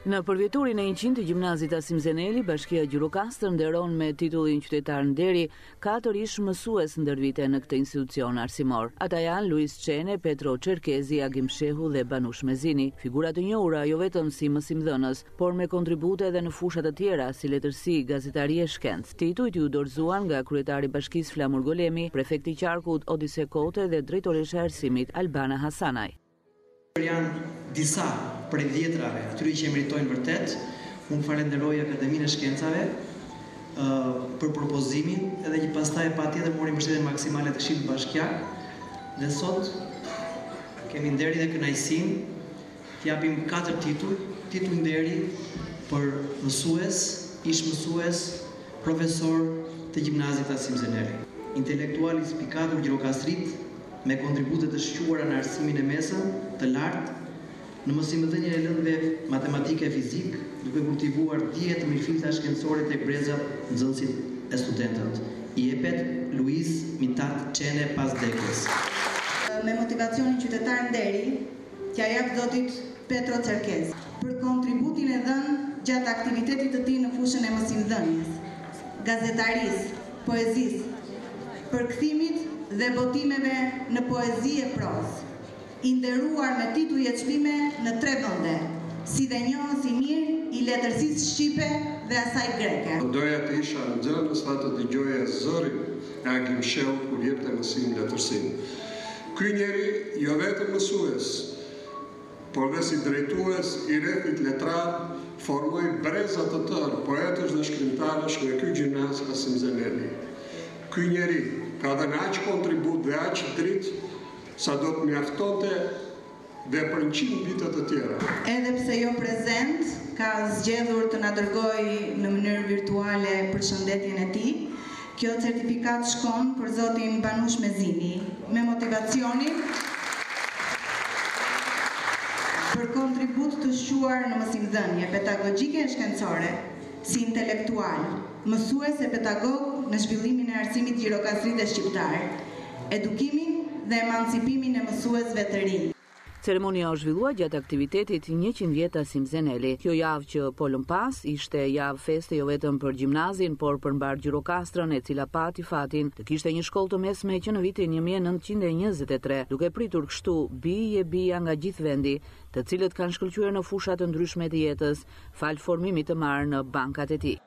Në përvjetorin e 100 të gjimnazit Asim Zeneli, Bashkia Gjirokastër nderon me titullin qytetar nderi 4 ish mësues ndër vite në këtë institucion arsimor. Ata janë Luis Çene, Petro Çerkezi, Agim Shehu dhe Banush Mezini, figura të njohura jo vetëm si mësimdhënës, por me kontribute edhe në fusha të tjera si letërsi, gazetari e shkencë. Titujt ju dorëzuan nga kryetari i Bashkisë Flamur Golemi, prefekti i Qarkut Odise Kote dhe drejtoresha e arsimit Albana Hasanaj. Janë disa prej 10-rave, atyre që meritojnë vërtet. Unë falenderoj Akademinë e Shkencave për propozimin, edhe që pastaj patjetër mori mbështetjen maksimale të Këshillit Bashkiak. Dhe sot kemi nderin dhe kënaqësinë të japim 4 titull nderi për mësues, ish mësues, profesor të gjimnazit Asim Zeneli. Intelektual i spikatur Gjirokastrit, me kontribute të shquara në arsimin e mesëm të lartë, në mësimdhënien e lëndëve matematike e fizik, duke kultivuar dije të mirëfilta shkencore tek brezat, nxënësit e studentët. I jepet Luis Mitat Çene Pasdekës. Me motivacionin qytetar nderi, t'ja jap zotit Petro Çerkezi për kontributin e dhënë gjatë aktivitetit të tij në fushën e mësimdhënies, gazetarisë, poezisë, përkthimit dhe botimeve në poezi e prozë, i nderuar me tituj e çmime në 3 vende, si dhe njohës i mirë i letërsisë shqipe dhe asaj greke. Doja të isha nxënës sa të dëgjoja zërin e Agim Shehu kur jepte mësim letërsinë. Ky njeri jo vetëm mësues, por dhe si drejtues i rrethit letrar, formoi breza të tërë poetësh dhe shkrimtarësh në ky gjimnaz Asim Zeneli. Ky njeri ka dhënë aq kontribut dhe aq dritë sa do të mjaftonte dhe për 100 vite të tjera. Edhe pse jo prezent, ka zgjedhur të na dërgojë në mënyrë virtuale përshëndetjen e tij. Kjo certifikat shkon për zotin Banush Mezini, me motivacionin për kontribut të shquar në mësimdhënie pedagogjike e shkencore, si intelektual, mësues e pedagog në zhvillimin e arsimit gjirokastrit dhe shqiptar, edukimin dhe emancipimin e mësuesve të rinj. Ceremonia u zhvillua gjatë aktivitetit 100 vjet Asim Zeneli. Kjo javë që polën pas ishte javë feste jo vetëm për gjimnazin, por për mbar Gjirokastrën, e cila pati fatin të kishte një shkollë të mesme që në vitin 1923, duke pritur kështu bija nga gjithë vendi, të cilët kanë shkëlqyer në fusha të ndryshme të jetës, fal formimit të marrë në bankat e tij.